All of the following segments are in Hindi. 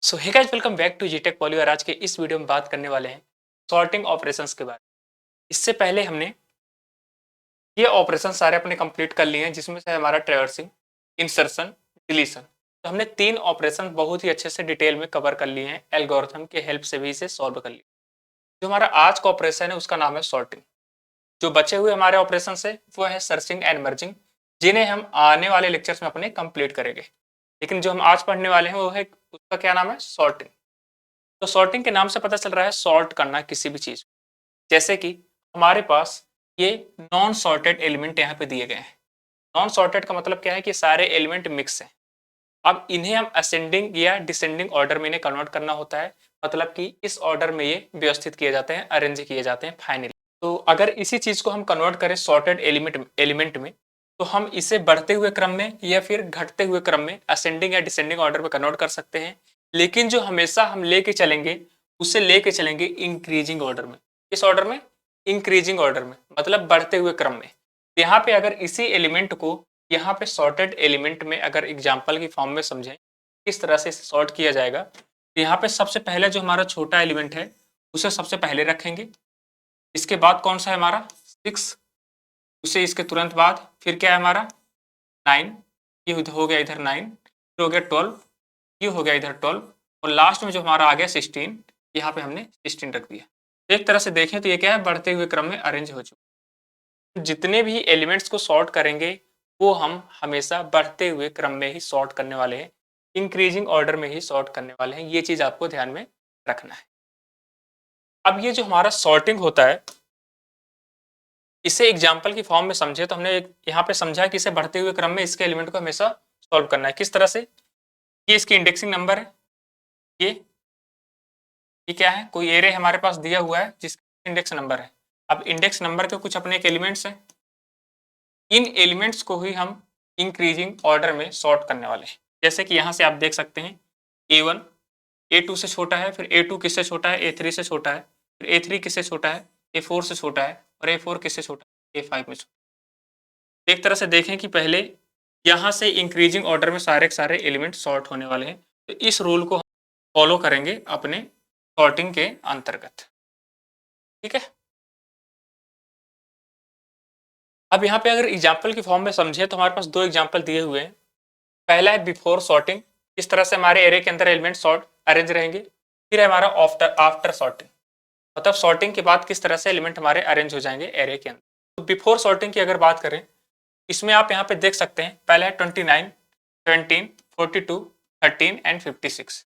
So hey guys, welcome back to G tech poly. और आज के इस वीडियो में बात करने वाले हैं सॉर्टिंग ऑपरेशंस के बारे में। इससे पहले हमने ये ऑपरेशन सारे अपने कंप्लीट कर लिए हैं, जिसमें से हमारा ट्रैवर्सिंग, इंसर्शन, डिलीशन। तो हमने 3 ऑपरेशन बहुत ही अच्छे से डिटेल में कवर कर लिए हैं, एल्गोरिथम के हेल्प से भी इसे सॉल्व कर लिया। जो हमारा आज का ऑपरेशन है उसका नाम है सॉर्टिंग। जो बचे हुए हमारे ऑपरेशन है वो है सर्चिंग एंड मर्जिंग, जिन्हें हम आने वाले लेक्चर्स में अपने कंप्लीट करेंगे। लेकिन जो हम आज पढ़ने वाले हैं वो है, उसका क्या नाम है, सॉर्टिंग। तो सॉर्टिंग के नाम से पता चल रहा है सॉर्ट करना किसी भी चीज। जैसे कि हमारे पास ये नॉन सॉर्टेड एलिमेंट यहाँ पे दिए गए हैं। नॉन सॉर्टेड का मतलब क्या है कि सारे एलिमेंट मिक्स हैं। अब इन्हें हम असेंडिंग या डिसेंडिंग ऑर्डर में इन्हें कन्वर्ट करना होता है। मतलब कि इस ऑर्डर में ये व्यवस्थित किए जाते हैं, अरेंज किए जाते हैं फाइनली। तो अगर इसी चीज को हम कन्वर्ट करें सॉर्टेड एलिमेंट में, तो हम इसे बढ़ते हुए क्रम में या फिर घटते हुए क्रम में असेंडिंग या डिसेंडिंग ऑर्डर में कन्वर्ट कर सकते हैं। लेकिन जो हमेशा हम लेके चलेंगे उसे लेके चलेंगे इंक्रीजिंग ऑर्डर में। किस ऑर्डर में? इंक्रीजिंग ऑर्डर में, मतलब बढ़ते हुए क्रम में। यहाँ पे अगर इसी एलिमेंट को यहाँ पे सॉर्टेड एलिमेंट में अगर एग्जाम्पल की फॉर्म में समझें किस तरह से इसे सॉर्ट किया जाएगा, तो यहाँ पे सबसे पहले जो हमारा छोटा एलिमेंट है उसे सबसे पहले रखेंगे। इसके बाद कौन सा है हमारा 6, उसे इसके तुरंत बाद फिर क्या है हमारा 9, ये हो गया इधर 9, फिर हो गया 12, ये हो गया इधर 12, और लास्ट में जो हमारा आ गया 16, यहाँ पे हमने 16 रख दिया। एक तरह से देखें तो ये क्या है, बढ़ते हुए क्रम में अरेंज हो चुका। जितने भी एलिमेंट्स को सॉर्ट करेंगे वो हम हमेशा बढ़ते हुए क्रम में ही सॉर्ट करने वाले हैं, इंक्रीजिंग ऑर्डर में ही सॉर्ट करने वाले हैं। ये चीज आपको ध्यान में रखना है। अब ये जो हमारा सॉर्टिंग होता है, इसे एग्जाम्पल की फॉर्म में समझे तो हमने यहाँ पे समझा कि इसे बढ़ते हुए क्रम में इसके एलिमेंट को हमेशा सॉल्व करना है। किस तरह से? ये इसकी इंडेक्सिंग नंबर है, ये क्या है, कोई एरे हमारे पास दिया हुआ है जिसका इंडेक्स नंबर है। अब इंडेक्स नंबर के कुछ अपने एक एलिमेंट्स हैं, इन एलिमेंट्स को ही हम इंक्रीजिंग ऑर्डर में सॉर्ट करने वाले हैं। जैसे कि यहाँ से आप देख सकते हैं A1 A2 से छोटा है, फिर A2 किससे छोटा है, A3 से छोटा है, फिर A3 किससे छोटा है, A4 से छोटा है, और A4 किससे छोटा है, A5 में छोटा। एक तरह से देखें कि पहले यहाँ से इंक्रीजिंग ऑर्डर में सारे के सारे एलिमेंट सॉर्ट होने वाले हैं। तो इस रूल को हम फॉलो करेंगे अपने सॉर्टिंग के अंतर्गत। ठीक है। अब यहाँ पे अगर एग्जाम्पल की फॉर्म में समझे तो हमारे पास 2 एग्जाम्पल दिए हुए हैं। पहला है बिफोर सॉर्टिंग, इस तरह से हमारे एरे के अंदर एलिमेंट सॉर्ट अरेंज रहेंगे। फिर है हमारा आफ्टर आफ्टर सॉर्टिंग, मतलब सॉर्टिंग के बाद किस तरह से एलिमेंट हमारे अरेंज हो जाएंगे एरे के अंदर। तो बिफोर सॉर्टिंग की अगर बात करें, इसमें आप यहाँ पे देख सकते हैं पहला है 29, 17, 42, 13 एंड 56।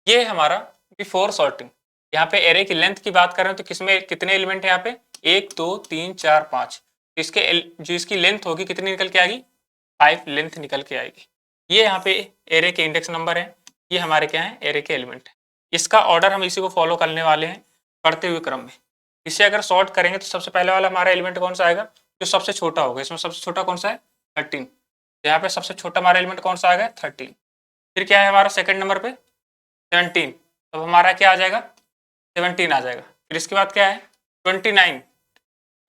ये हमारा बिफोर सॉर्टिंग। यहाँ पे एरे की लेंथ की बात करें तो किसमें कितने एलिमेंट है, यहाँ पे 1 2 3 4 5। इसके जो इसकी लेंथ होगी कितनी निकल के आएगी, 5 लेंथ निकल के आएगी। ये यहाँ पे एरे के इंडेक्स नंबर है, ये हमारे क्या है, एरे के एलिमेंट है। इसका ऑर्डर हम इसी को फॉलो करने वाले हैं बढ़ते हुए क्रम में। इसे अगर सॉर्ट करेंगे तो सबसे पहले वाला हमारा एलिमेंट कौन सा आएगा, जो सबसे छोटा होगा। इसमें सबसे छोटा कौन सा है, 13। यहाँ पे सबसे छोटा हमारा एलिमेंट कौन सा आएगा, 13। फिर क्या है हमारा सेकंड नंबर पे 17, अब हमारा क्या आ जाएगा, 17 आ जाएगा। फिर इसके बाद क्या है 29,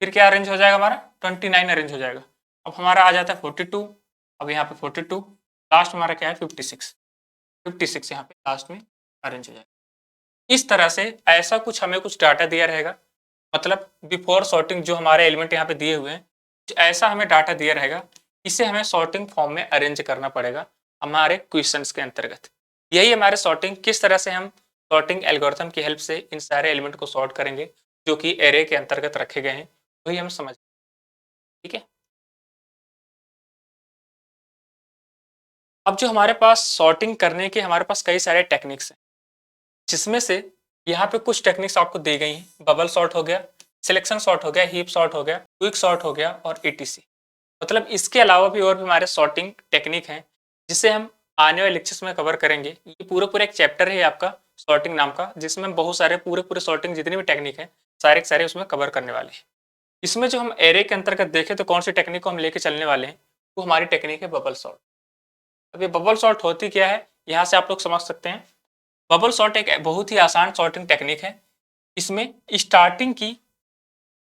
फिर क्या अरेंज हो जाएगा हमारा, 29 अरेंज हो जाएगा। अब हमारा आ जाता है 42, अब यहाँ पे 42, लास्ट हमारा क्या है 56, 56 यहाँ पे लास्ट में अरेंज हो जाएगा। इस तरह से ऐसा कुछ हमें कुछ डाटा दिया रहेगा, मतलब बिफोर सॉर्टिंग जो हमारे एलिमेंट यहाँ पे दिए हुए हैं, कुछ ऐसा हमें डाटा दिया रहेगा। इसे हमें सॉर्टिंग फॉर्म में अरेंज करना पड़ेगा हमारे क्वेश्चंस के अंतर्गत। यही हमारे सॉर्टिंग, किस तरह से हम सॉर्टिंग एल्गोरिथम की हेल्प से इन सारे एलिमेंट को सॉर्ट करेंगे जो कि एरे के अंतर्गत रखे गए हैं, वही हम समझ। ठीक है। अब जो हमारे पास सॉर्टिंग करने के हमारे पास कई सारे टेक्निक्स हैं, जिसमें से यहाँ पे कुछ टेक्निक्स आपको दी गई हैं। बबल सॉर्ट हो गया, सिलेक्शन सॉर्ट हो गया, हीप सॉर्ट हो गया, क्विक सॉर्ट हो गया और ईटीसी। मतलब इसके अलावा भी और भी हमारे सॉर्टिंग टेक्निक हैं, जिसे हम आने वाले लेक्चर्स में कवर करेंगे। ये पूरा पूरा एक चैप्टर है आपका सॉर्टिंग नाम का, जिसमें बहुत सारे पूरे पूरे सॉर्टिंग जितनी भी टेक्निक है सारे के सारे उसमें कवर करने वाले हैं। इसमें जो हम एरे के अंतर्गत देखें तो कौन सी टेक्निक को हम लेके चलने वाले हैं, वो हमारी टेक्निक है बबल सॉर्ट। अब ये बबल सॉर्ट होती क्या है, यहाँ से आप लोग समझ सकते हैं। बबल सॉर्ट एक बहुत ही आसान सॉर्टिंग टेक्निक है। इसमें स्टार्टिंग की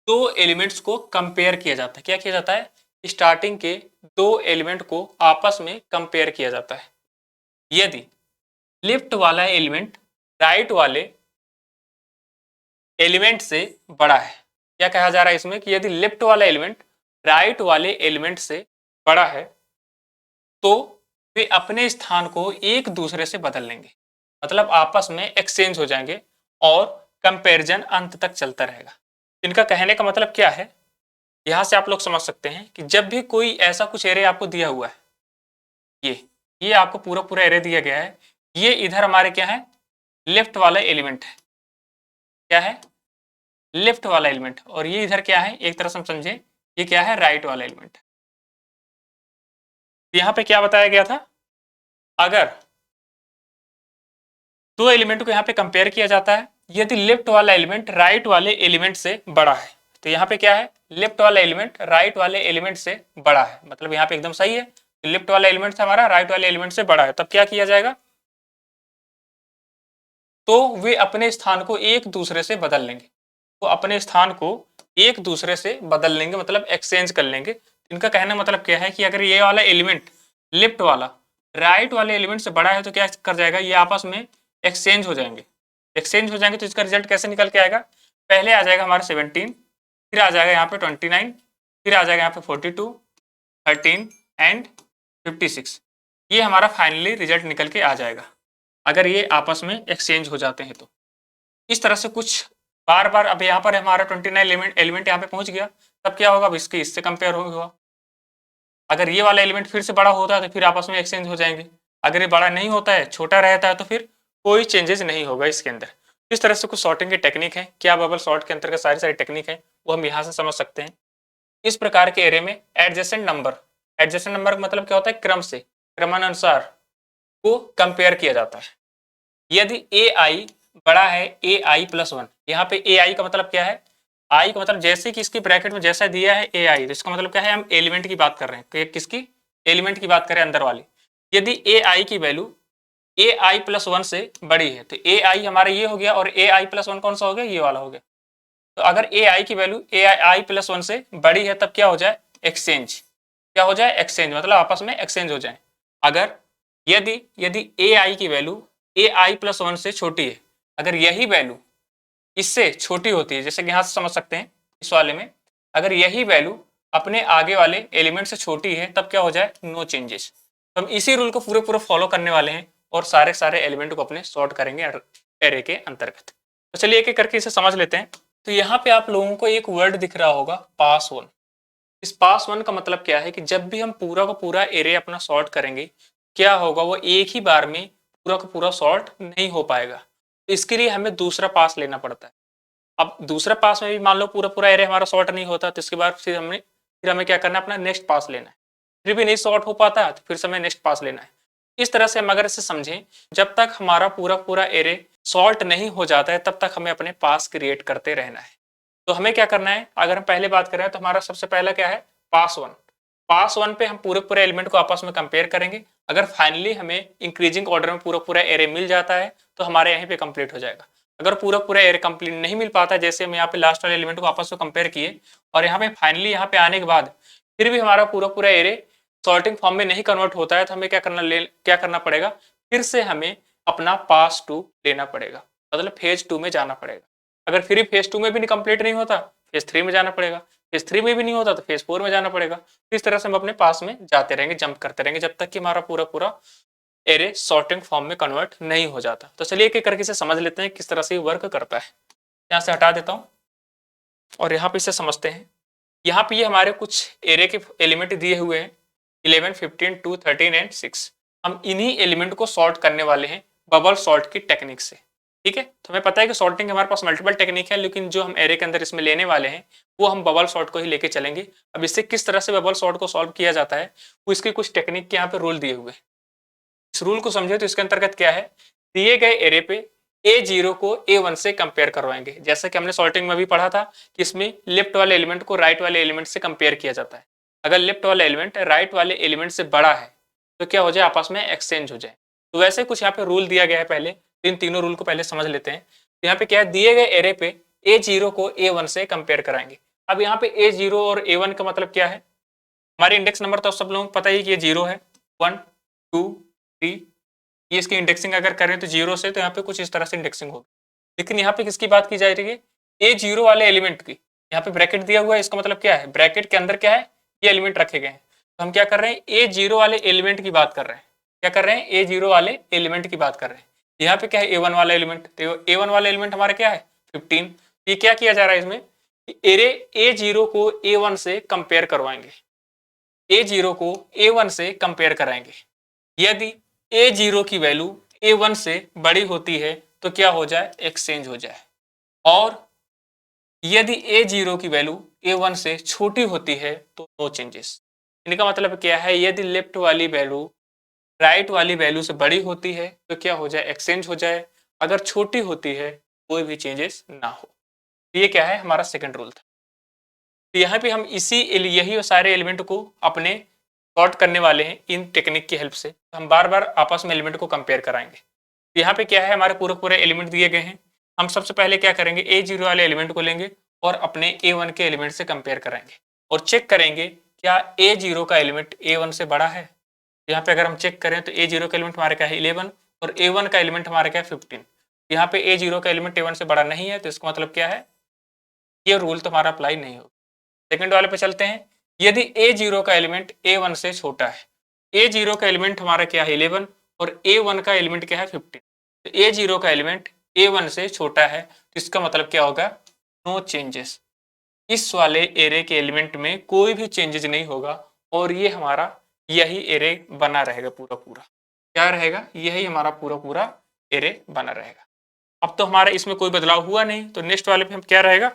2 एलिमेंट्स को कंपेयर किया जाता है। क्या किया जाता है, स्टार्टिंग के 2 एलिमेंट को आपस में कंपेयर किया जाता है। यदि लेफ्ट वाला एलिमेंट राइट वाले एलिमेंट से बड़ा है। क्या कहा जा रहा है इसमें कि यदि लेफ्ट वाला एलिमेंट राइट वाले एलिमेंट से बड़ा है तो वे अपने स्थान को एक दूसरे से बदल लेंगे, मतलब आपस में एक्सचेंज हो जाएंगे और कंपैरिजन अंत तक चलता रहेगा। इनका कहने का मतलब क्या है, यहां से आप लोग समझ सकते हैं कि जब भी कोई ऐसा कुछ एरे आपको दिया हुआ है, ये आपको पूरा पूरा एरे दिया गया है, ये इधर हमारे क्या है, लेफ्ट वाला एलिमेंट है, क्या है, लेफ्ट वाला एलिमेंट, और ये इधर क्या है, एक तरह से हम समझे ये क्या है, राइट वाला एलिमेंट। यहां पे क्या बताया गया था, अगर दो एलिमेंट को यहाँ पे कंपेयर किया जाता है, यदि लेफ्ट वाला एलिमेंट राइट वाले एलिमेंट से बड़ा है, तो यहाँ पे क्या है, लेफ्ट वाला एलिमेंट राइट वाले एलिमेंट से बड़ा है, मतलब यहाँ पे एकदम सही है, लेफ्ट वाला एलिमेंट हमारा राइट वाले एलिमेंट से बड़ा है, तब क्या किया जाएगा, तो वे अपने स्थान को एक दूसरे से बदल लेंगे, तो अपने स्थान को एक दूसरे से बदल लेंगे, मतलब एक्सचेंज कर लेंगे। इनका कहना मतलब क्या है कि अगर ये वाला एलिमेंट लेफ्ट वाला राइट वाले एलिमेंट से बड़ा है तो क्या कर जाएगा, ये आपस में एक्सचेंज हो जाएंगे। एक्सचेंज हो जाएंगे तो इसका रिजल्ट कैसे निकल के आएगा, पहले आ जाएगा हमारा 17, फिर आ जाएगा यहाँ पे 29, फिर आ जाएगा यहाँ पे 42, 13 एंड 56। ये हमारा फाइनली रिजल्ट निकल के आ जाएगा अगर ये आपस में एक्सचेंज हो जाते हैं तो। इस तरह से कुछ बार बार, अब यहाँ पर हमारा 29 एलिमेंट यहाँ पे पहुंच गया, तब क्या होगा, अब इसके इससे कंपेयर होगा, अगर ये वाला एलिमेंट फिर से बड़ा होता है तो फिर आपस में एक्सचेंज हो जाएंगे, अगर ये बड़ा नहीं होता है, छोटा रहता है, तो फिर कोई चेंजेस नहीं होगा इसके अंदर। इस तरह से कुछ सॉर्टिंग की टेक्निक है, क्या बबल सॉर्ट के अंतर्गत सारी सारी टेक्निक है वो हम यहाँ से समझ सकते हैं। इस प्रकार के एरे में एडजेसेंट नंबर का मतलब क्या होता है, क्रम से, क्रमानुसार को कंपेयर किया जाता है। यदि ए आई बड़ा है ए आई प्लस 1, यहाँ पे ए आई का मतलब क्या है, आई का मतलब जैसे कि इसकी ब्रैकेट में जैसा दिया है ए आई, तो इसका मतलब क्या है, हम एलिमेंट की बात कर रहे हैं, किसकी, एलिमेंट की बात करें अंदर वाली। यदि ए आई की वैल्यू ए आई प्लस 1 से बड़ी है तो ए आई हमारा ये हो गया, और ए आई प्लस 1 कौन सा हो गया, ये वाला हो गया। तो अगर ए आई की वैल्यू ए आई प्लस 1 से बड़ी है तब क्या हो जाए, एक्सचेंज, क्या हो जाए, एक्सचेंज, मतलब आपस में एक्सचेंज हो जाए। अगर यदि ए आई की वैल्यू ए आई प्लस 1 से छोटी है, अगर यही वैल्यू इससे छोटी होती है, जैसे कि यहाँ से समझ सकते हैं इस वाले में, अगर यही वैल्यू अपने आगे वाले एलिमेंट से छोटी है तब क्या हो जाए, नो चेंजेस। तो हम इसी रूल को पूरे पूरे फॉलो करने वाले हैं और सारे सारे एलिमेंट को अपने सॉर्ट करेंगे एरे के अंतर्गत। तो चलिए एक एक करके इसे समझ लेते हैं। तो यहाँ पे आप लोगों को एक वर्ड दिख रहा होगा, पास वन। इस पास वन का मतलब क्या है कि जब भी हम पूरा का पूरा एरे अपना सॉर्ट करेंगे, क्या होगा, वो एक ही बार में पूरा का पूरा सॉर्ट नहीं हो पाएगा, तो इसके लिए हमें दूसरा पास लेना पड़ता है। अब दूसरा पास में भी मान लो पूरा पूरा एरे हमारा सॉर्ट नहीं होता, तो इसके बाद फिर हमें क्या करना है, अपना नेक्स्ट पास लेना है। फिर भी नहीं सॉर्ट हो पाता तो फिर से हमें नेक्स्ट पास लेना है। इस तरह से हम अगर इसे समझें, जब तक हमारा पूरा पूरा एरे सॉर्ट नहीं हो जाता है तब तक हमें अपने पास क्रिएट करते रहना है। तो हमें क्या करना है, अगर हम पहले बात करें तो हमारा सबसे पहला क्या है, पास वन। पास वन पे हम पूरे पूरे एलिमेंट को आपस में कंपेयर करेंगे, अगर फाइनली हमें इंक्रीजिंग ऑर्डर में पूरा पूरा एरे मिल जाता है तो हमारे यहीं पे कंप्लीट हो जाएगा। अगर पूरा पूरा एरे कंप्लीट नहीं मिल पाता, जैसे हम यहाँ पे लास्ट वाले एलिमेंट को आपस में कंपेयर किए और यहाँ पे फाइनली यहाँ पे आने के बाद फिर भी हमारा पूरा पूरा एरे सॉर्टिंग फॉर्म में नहीं कन्वर्ट होता है, तो हमें क्या करना पड़ेगा, फिर से हमें अपना पास टू लेना पड़ेगा, मतलब फेज 2 में जाना पड़ेगा। अगर फिर फेज 2 में भी कंप्लीट नहीं होता, फेज 3 में जाना पड़ेगा, फेज 3 में भी नहीं होता तो फेज 4 में जाना पड़ेगा। इस तरह से हम अपने पास में जाते रहेंगे, जंप करते रहेंगे, जब तक कि हमारा पूरा पूरा एरे सॉर्टिंग फॉर्म में कन्वर्ट नहीं हो जाता। तो चलिए एक एक करके इसे समझ लेते हैं किस तरह से वर्क करता है। यहाँ से हटा देता हूँ और यहाँ पे इसे समझते हैं। यहाँ पे ये हमारे कुछ एरे के एलिमेंट दिए हुए हैं, 11, 15, 2, 13 एंड 6। हम इन्हीं एलिमेंट को सॉर्ट करने वाले हैं बबल सॉर्ट की टेक्निक से। ठीक है, तो हमें पता है कि सॉर्टिंग हमारे पास मल्टीपल टेक्निक है, लेकिन जो हम एरे के अंदर इसमें लेने वाले हैं वो हम बबल सॉर्ट को ही लेके चलेंगे। अब इससे किस तरह से बबल सॉर्ट को सॉल्व किया जाता है, वो इसकी कुछ टेक्निक के यहाँ पे रूल दिए हुए हैं। इस रूल को समझे तो इसके अंतर्गत क्या है, दिए गए एरे पे A0 को A1 से कंपेयर करवाएंगे, जैसा कि हमने सॉर्टिंग में भी पढ़ा था कि इसमें लेफ्ट वाले एलिमेंट को राइट वाले एलिमेंट से कंपेयर किया जाता है। अगर लेफ्ट वाला एलिमेंट राइट वाले एलिमेंट से बड़ा है तो क्या हो जाए, आपस में एक्सचेंज हो जाए। तो वैसे कुछ यहाँ पे रूल दिया गया है, पहले इन तीनों रूल को पहले समझ लेते हैं। तो यहाँ पे क्या है, दिए गए एरे पे A0 को A1 से कंपेयर कराएंगे। अब यहाँ पे A0 और A1 का मतलब क्या है, हमारे इंडेक्स नंबर तो सब लोगों को पता ही कि ये 0 है, 1, 2, 3, ये इसकी इंडेक्सिंग अगर करें तो 0 से, तो यहाँ पे कुछ इस तरह से इंडेक्सिंग होगी। लेकिन यहाँ पे किसकी बात की जा रही है, A0 वाले एलिमेंट की। यहाँ पे ब्रैकेट दिया हुआ है, इसका मतलब क्या है, ब्रैकेट के अंदर क्या है, ये एलिमेंट रखे गए हैं। तो हम क्या कर रहे हैं, A0 वाले एलिमेंट की बात कर रहे हैं। क्या कर रहे हैं, A0 वाले एलिमेंट की बात कर रहे हैं। यहाँ पे क्या है, A1 वाला एलिमेंट, तो A1 वाला एलिमेंट हमारा क्या है 15। ये क्या किया जा रहा है इसमें, एरे A0 को A1 से कंपेयर करवाएंगे, A0 को A1 से कंपेयर कराएंगे। यदि A0 की वैल्यू A1 से बड़ी होती है तो क्या हो जाए, एक्सचेंज हो जाए। और यदि A0 की वैल्यू A1 से छोटी होती है तो नो चेंजेस। इनका मतलब क्या है, यदि लेफ्ट वाली वैल्यू राइट वाली वैल्यू से बड़ी होती है तो क्या हो जाए, एक्सचेंज हो जाए। अगर छोटी होती है कोई भी चेंजेस ना हो। ये क्या है, हमारा सेकंड रूल था। तो यहाँ पे हम यही सारे एलिमेंट को अपने सॉर्ट करने वाले हैं इन टेक्निक की हेल्प से। तो हम बार बार आपस में एलिमेंट को कंपेयर कराएंगे। तो यहाँ पे क्या है, हमारे पूरे पूरे एलिमेंट दिए गए हैं। हम सबसे पहले क्या करेंगे, A0 वाले एलिमेंट को लेंगे और अपने A1 के एलिमेंट से कंपेयर कराएंगे और चेक करेंगे क्या A0 का एलिमेंट A1 से बड़ा है। यहाँ पे अगर हम चेक करें तो A0 का एलिमेंट हमारे क्या है 11 और A1 का एलिमेंट हमारे क्या है 15। यहाँ पे A0 का एलिमेंट A1 से बड़ा नहीं है, तो इसका मतलब क्या है, ये रूल तो हमारा अप्लाई नहीं होगा। सेकंड वाले पे चलते हैं। यदि A0 का एलिमेंट A1 से छोटा है, A0 का एलिमेंट हमारा क्या है 11 और A1 का एलिमेंट क्या है 15, तो A0 का एलिमेंट A1 से छोटा है, तो इसका मतलब क्या होगा, नो चेंजेस। इस वाले एरे के एलिमेंट में कोई भी चेंजेस नहीं होगा और ये हमारा यही एरे बना रहेगा पूरा पूरा। क्या रहेगा, यही हमारा पूरा पूरा एरे बना रहेगा। अब तो हमारा इसमें कोई बदलाव हुआ नहीं, तो नेक्स्ट वाले पे हम क्या रहेगा,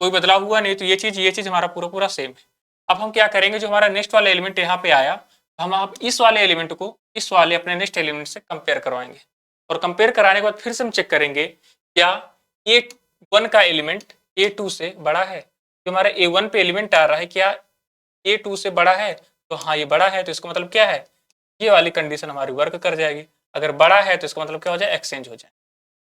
कोई बदलाव हुआ नहीं, तो ये चीज हमारा पूरा पूरा सेम है। अब हम क्या करेंगे, जो हमारा नेक्स्ट वाला एलिमेंट यहाँ पे आया, हम आप इस वाले एलिमेंट को इस वाले अपने नेक्स्ट एलिमेंट से कंपेयर करवाएंगे और कंपेयर कराने के बाद फिर से हम चेक करेंगे क्या A1 का एलिमेंट A2 से बड़ा है। जो हमारा A1 पे एलिमेंट आ रहा है क्या A2 से बड़ा है, तो हाँ ये बड़ा है, तो इसका मतलब क्या है, ये वाली कंडीशन हमारी वर्क कर जाएगी। अगर बड़ा है तो इसका मतलब क्या हो जाए, एक्सचेंज हो जाए।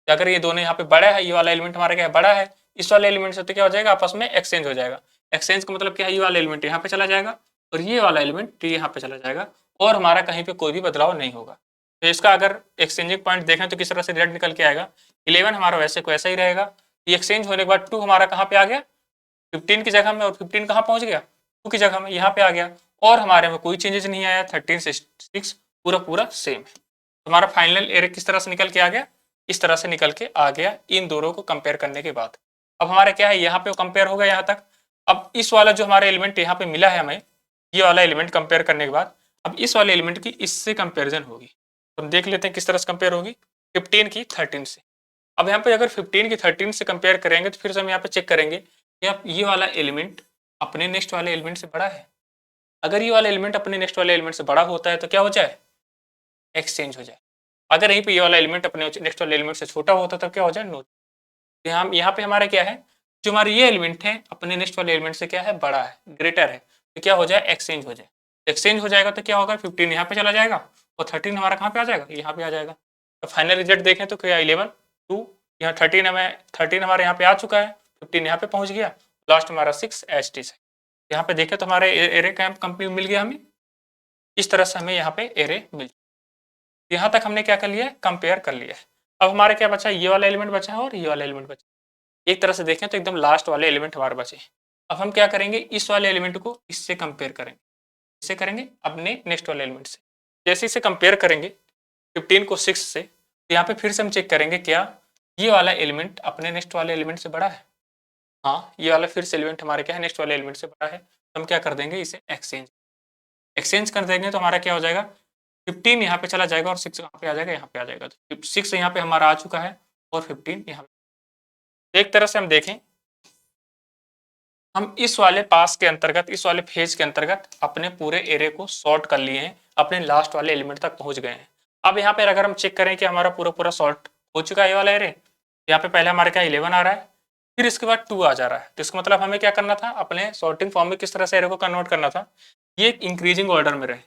तो अगर ये दोनों यहाँ पे बड़ा है, ये वाला एलिमेंट हमारा क्या है बड़ा है, इस वाले एलिमेंट से, तो क्या हो जाएगा, आपस में एक्सचेंज हो जाएगा। एक्सचेंज का मतलब क्या है, ये वाला एलिमेंट यहाँ पे चला जाएगा और ये वाला एलिमेंट यहाँ पे चला जाएगा और हमारा कहीं पे कोई भी बदलाव नहीं होगा। तो इसका अगर एक्सचेंजिंग पॉइंट देखें तो किस तरह से रिजल्ट निकल के आएगा, 11 हमारा वैसे को वैसा ही रहेगा। ये एक्सचेंज होने के बाद 2 हमारा कहाँ पे आ गया, 15 की जगह में, और 15 कहाँ पहुंच गया, 2 की जगह में यहाँ पे आ गया और हमारे में कोई चेंजेस नहीं आया। 13 से 6 पूरा पूरा सेम है। हमारा फाइनल एरे किस तरह से निकल के आ गया, इस तरह से निकल के आ गया इन दोनों को कंपेयर करने के बाद। अब हमारा क्या है, यहाँ पे कंपेयर हो गया यहाँ तक। अब इस वाला जो हमारा एलिमेंट यहाँ पे मिला है हमें, ये वाला एलिमेंट कंपेयर करने के बाद अब इस वाले एलिमेंट की इससे कंपेरिजन होगी। तो हम देख लेते हैं किस तरह से कंपेयर होगी, 15 की 13 से। अब यहाँ पे अगर 15 की 13 से कंपेयर करेंगे तो फिर से हम यहाँ पे चेक करेंगे कि अब ये वाला एलिमेंट अपने नेक्स्ट वाले एलिमेंट से बड़ा है। अगर ये वाला एलिमेंट अपने नेक्स्ट वाले एलिमेंट से बड़ा होता है तो क्या हो जाए, एक्सचेंज हो जाए। अगर यहीं पे ये वाला एलिमेंट अपने नेक्स्ट वाले एलिमेंट से छोटा होता तब क्या हो जाए, नो। यहाँ पे हमारा क्या है, जो हमारे ये एलिमेंट है अपने नेक्स्ट वाले एलिमेंट से क्या है, बड़ा है, ग्रेटर है, तो क्या हो जाए, एक्सचेंज हो जाए। एक्सचेंज हो जाएगा तो क्या होगा, 15 यहाँ पे चला जाएगा और 13 हमारा कहाँ पे आ जाएगा, यहाँ पे आ जाएगा। तो फाइनल रिजल्ट देखें तो क्या 11 2, यहाँ 13 हमारे यहाँ पे आ चुका है, 15 यहाँ पे पहुंच गया, लास्ट हमारा 6 एच टी है। यहाँ पे देखें तो हमारे एरे कैंप कंप्लीट मिल गया हमें। इस तरह से हमें यहाँ पे एरे मिल, यहाँ तक हमने क्या कर लिया है, कंपेयर कर लिया है। अब हमारे क्या बचा, ये वाला एलिमेंट बचा है और ये वाला एलिमेंट बचा है। एक तरह से देखें तो एकदम लास्ट वाले एलिमेंट हमारे बचे। अब हम क्या करेंगे, इस वाले एलिमेंट को इससे कंपेयर करेंगे। इससे करेंगे अपने नेक्स्ट वाले एलिमेंट से। जैसे इसे कंपेयर करेंगे 15 को 6 से, तो यहाँ पे फिर से हम चेक करेंगे क्या ये वाला एलिमेंट अपने नेक्स्ट वाले एलिमेंट से बड़ा है। हाँ, ये वाला फिर से एलिमेंट हमारे क्या है, नेक्स्ट वाले एलिमेंट से बड़ा है। तो हम क्या कर देंगे, इसे एक्सचेंज कर देंगे। तो हमारा क्या हो जाएगा, 15 यहाँ पे चला जाएगा और 6 यहाँ पे आ जाएगा, यहाँ पे आ जाएगा। तो 6 यहाँ पे हमारा आ चुका है और 15 यहाँ पे। एक तरह से हम देखें, हम इस वाले पास के अंतर्गत, इस वाले फेज के अंतर्गत अपने पूरे एरे को सॉर्ट कर लिए हैं, अपने लास्ट वाले एलिमेंट तक पहुंच गए हैं। अब यहाँ पे अगर हम चेक करें कि हमारा पूरा पूरा सॉर्ट हो चुका है ये वाला एरे, यहाँ पे पहले हमारे क्या 11 आ रहा है, फिर इसके बाद 2 आ जा रहा है। तो इसका मतलब हमें क्या करना था, अपने सॉर्टिंग फॉर्म में किस तरह से एरे को कन्वर्ट करना था, ये एक इंक्रीजिंग ऑर्डर में रहे,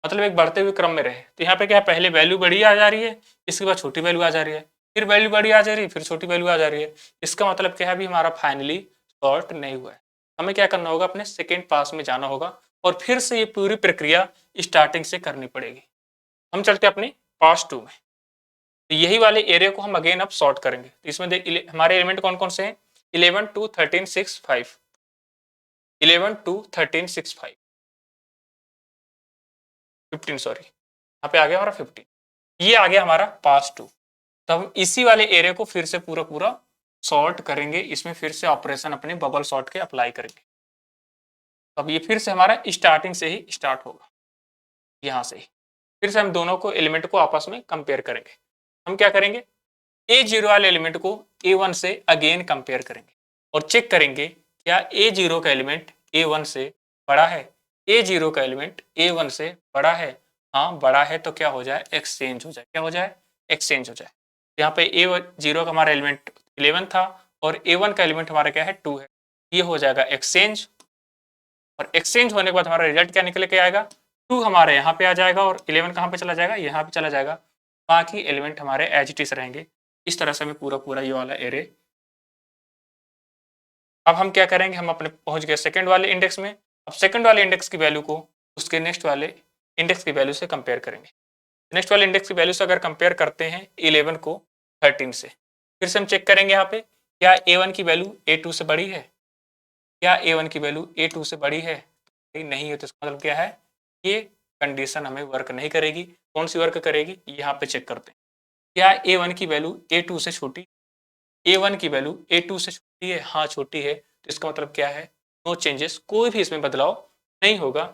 मतलब एक बढ़ते हुए क्रम में रहे। तो यहाँ पे क्या है, पहले वैल्यू बड़ी आ जा रही है, इसके बाद छोटी वैल्यू आ जा रही है, फिर वैल्यू बड़ी आ जा रही है, फिर छोटी वैल्यू आ जा रही है। इसका मतलब क्या है, अभी हमारा फाइनली सॉर्ट नहीं हुआ है। हमें क्या करना होगा, अपने सेकेंड पास में जाना होगा और फिर से ये पूरी प्रक्रिया स्टार्टिंग से करनी पड़ेगी। हम चलते हैं अपने पास 2 में। तो यही वाले एरिया को हम अगेन अब सॉर्ट करेंगे। तो इसमें देख हमारे एलिमेंट कौन कौन से हैं, 11 2 13 6 5, 11 2 13 6 5, 15 सॉरी, यहाँ पे आ गया हमारा 15, ये आ गया हमारा पास 2। तो हम इसी वाले एरिया को फिर से पूरा पूरा सॉर्ट करेंगे, इसमें फिर से ऑपरेशन अपने बबल सॉर्ट के अप्लाई करेंगे। अब ये फिर से हमारा स्टार्टिंग से ही स्टार्ट होगा, यहाँ से ही फिर से हम दोनों को एलिमेंट को आपस में कंपेयर करेंगे। हम क्या करेंगे, A0 वाले एलिमेंट को A1 से अगेन कंपेयर करेंगे और चेक करेंगे क्या A0 का एलिमेंट A1 से बड़ा है, A0 का एलिमेंट A1 से बड़ा है। हाँ बड़ा है, तो क्या हो जाए, एक्सचेंज हो जाए। क्या हो जाए, एक्सचेंज हो जाए। यहाँ पे A0 का हमारा एलिमेंट 11 था और A1 का एलिमेंट हमारा क्या है, 2 है। ये हो जाएगा एक्सचेंज, और एक्सचेंज होने के बाद हमारा रिजल्ट क्या निकल के आएगा, 2 हमारे यहाँ पे आ जाएगा और 11 कहाँ पे चला जाएगा, यहाँ पे चला जाएगा। बाकी एलिमेंट हमारे एज इट इज रहेंगे। इस तरह से हमें पूरा पूरा ये वाला एरे। अब हम क्या करेंगे, हम अपने पहुंच गए सेकंड वाले इंडेक्स में। अब सेकंड वाले इंडेक्स की वैल्यू को उसके नेक्स्ट वाले इंडेक्स की वैल्यू से कंपेयर करेंगे। नेक्स्ट वाले इंडेक्स की वैल्यू से अगर कंपेयर करते हैं 11 को 13 से, फिर से हम चेक करेंगे यहाँ पे क्या A1 की वैल्यू A2 से बड़ी है, क्या A1 की वैल्यू A2 से बड़ी है, नहीं है। तो इसका मतलब क्या है, ये कंडीशन हमें वर्क नहीं करेगी। कौन सी वर्क करेगी, यहाँ पे चेक करते हैं क्या A1 की वैल्यू A2 से छोटी, A1 की वैल्यू A2 से छोटी है, हाँ छोटी है। तो इसका मतलब क्या है, नो चेंजेस, कोई भी इसमें बदलाव नहीं होगा।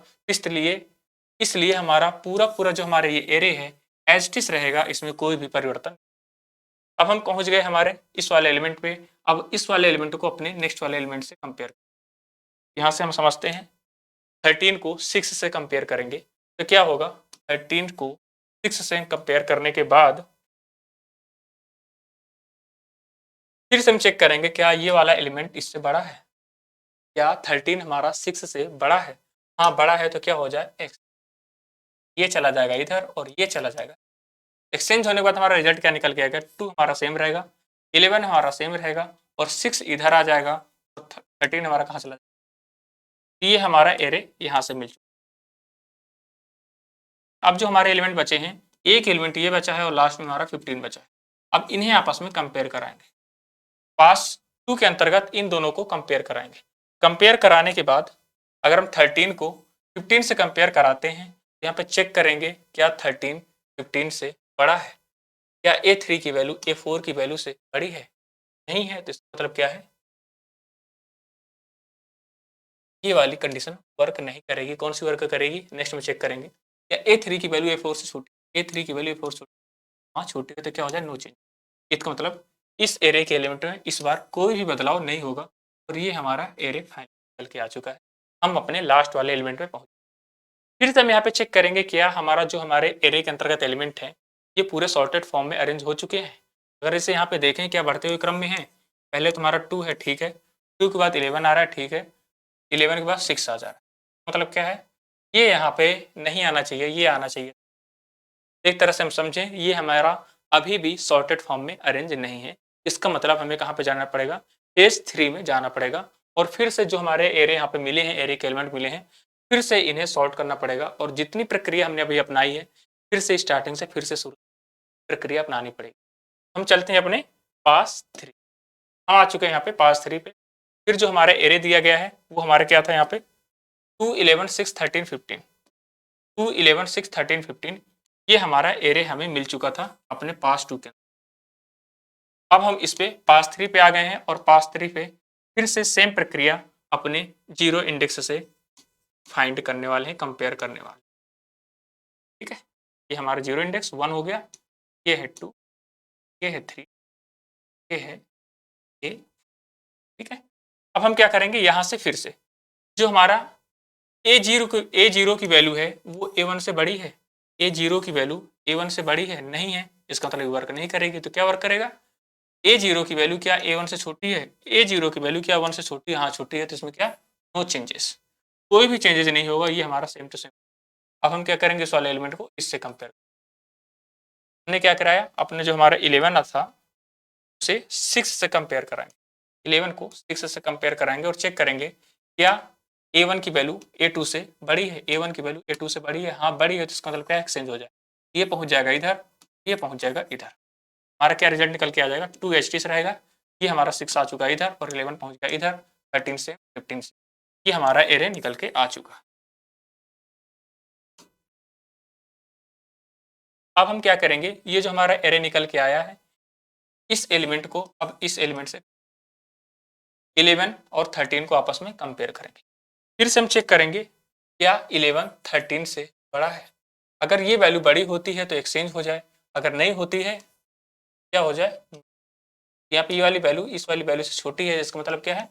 इसलिए हमारा पूरा पूरा जो हमारे ये एरे है एज इट इज रहेगा, इसमें कोई भी परिवर्तन। अब हम पहुंच गए हमारे इस वाले एलिमेंट पे। अब इस वाले एलिमेंट को अपने नेक्स्ट वाले एलिमेंट से कंपेयर, यहाँ से हम समझते हैं 13 को 6 से कंपेयर करेंगे तो क्या होगा, 13 को 6 से कंपेयर करने के बाद फिर से हम चेक करेंगे क्या ये वाला एलिमेंट इससे बड़ा है, क्या 13 हमारा 6 से बड़ा है। हाँ बड़ा है, तो क्या हो जाए, एक्स, ये चला जाएगा इधर और ये चला जाएगा। एक्सचेंज होने के बाद हमारा रिजल्ट क्या निकल के आएगा, 2 हमारा सेम रहेगा, 11 हमारा सेम रहेगा और 6 इधर आ जाएगा और 13 हमारा कहाँ चला जाएगा। ये हमारा एरे यहाँ से मिल चुका। अब जो हमारे एलिमेंट बचे हैं, एक एलिमेंट ये बचा है और लास्ट में हमारा 15 बचा है। अब इन्हें आपस में कंपेयर कराएंगे। पास 2 के अंतर्गत इन दोनों को कंपेयर कराएंगे। कंपेयर कराने के बाद अगर हम 13 को 15 से कंपेयर कराते हैं, यहाँ पे चेक करेंगे क्या 13 15 से बड़ा है, क्या A3 की वैल्यू A4 की वैल्यू से बड़ी है, नहीं है। तो इसका मतलब क्या है, ये वाली कंडीशन वर्क नहीं करेगी। कौन सी वर्क करेगी, नेक्स्ट में चेक करेंगे क्या A3 की वैल्यू A4 से छोटी, A3 की वैल्यू A4 से छोटी, हाँ छोटी है, तो क्या हो जाए, नो चेंज। इसका मतलब इस एरे के एलिमेंट में इस बार कोई भी बदलाव नहीं होगा और ये हमारा एरे फाइनल के आ चुका है। हम अपने लास्ट वाले एलिमेंट में पहुंच, फिर से हम यहाँ पे चेक करेंगे क्या हमारा जो हमारे एरे के अंतर्गत एलिमेंट है ये पूरे सॉर्टेड फॉर्म में अरेंज हो चुके हैं। अगर इसे यहाँ पे देखें क्या बढ़ते हुए क्रम में है, पहले तुम्हारा 2 है, ठीक है, 2 के बाद 11 आ रहा है, ठीक है, 11 के बाद 6 आ जा रहा है। मतलब क्या है, ये यहाँ पे नहीं आना चाहिए, ये आना चाहिए। एक तरह से हम समझें ये हमारा अभी भी सॉर्टेड फॉर्म में अरेंज नहीं है। इसका मतलब हमें कहाँ पे जाना पड़ेगा, फेज 3 में जाना पड़ेगा और फिर से जो हमारे एरे यहाँ पे मिले हैं, एरे के एलिमेंट मिले हैं, फिर से इन्हें सॉर्ट करना पड़ेगा और जितनी प्रक्रिया हमने अभी अपनाई है फिर से स्टार्टिंग से फिर से शुरू प्रक्रिया अपनानी पड़ेगी। हम चलते हैं अपने पास 3। हम आ चुके हैं यहाँ पे पास 3 पे। फिर जो हमारे एरे दिया गया है वो हमारे क्या था, यहाँ पे 2 11 6 13 15, 2 11 6 13 15, ये हमारा एरे हमें मिल चुका था अपने पास 2 के। अब हम इस पे पास 3 पे आ गए हैं और पास 3 पे फिर से सेम प्रक्रिया अपने 0 इंडेक्स से फाइंड करने वाले हैं, कंपेयर करने वाले। ठीक है, ये हमारा 0 इंडेक्स 1 हो गया, ये है 2, ये है 3, ये है ए। ठीक है, अब हम क्या करेंगे, यहाँ से फिर से जो हमारा A0 की वैल्यू है वो A1 से बड़ी है, A0 की वैल्यू A1 से बड़ी है, नहीं है। इसका मतलब वर्क नहीं करेगी। तो क्या वर्क करेगा, A0 की वैल्यू क्या A1 से छोटी है, A0 की वैल्यू क्या 1 से छोटी है, हाँ छोटी है। तो इसमें क्या, नो चेंजेस, कोई भी चेंजेस नहीं होगा, ये हमारा सेम टू सेम। अब हम क्या करेंगे, इस वाले एलिमेंट को इससे कंपेयर। हमने क्या कराया, अपने जो हमारा 11 था उसे 6 से कंपेयर कराएंगे। 11 को 6 से कंपेयर कराएंगे और चेक करेंगे क्या A1 की वैल्यू A2 से बड़ी है, A1 की वैल्यू A2 से बड़ी है, हाँ बड़ी है। तो इसका मतलब क्या, एक्सचेंज हो जाए। ये पहुंच जाएगा इधर, ये पहुंच जाएगा इधर। हमारा क्या रिजल्ट निकल के आ जाएगा, 2 से रहेगा। ये हमारा 6 आ चुका है इधर और 11 पहुंच गया इधर, 13 से 15 से। ये हमारा एरे निकल के आ चुका। अब हम क्या करेंगे, ये जो हमारा एरे निकल के आया है, इस एलिमेंट को अब इस एलिमेंट से 11 और 13 को आपस में कंपेयर करेंगे। फिर से हम चेक करेंगे क्या 11 13 से बड़ा है। अगर ये वैल्यू बड़ी होती है तो एक्सचेंज हो जाए, अगर नहीं होती है क्या हो जाए, यहाँ पे ये वाली वैल्यू इस वाली वैल्यू से छोटी है, इसका मतलब क्या है,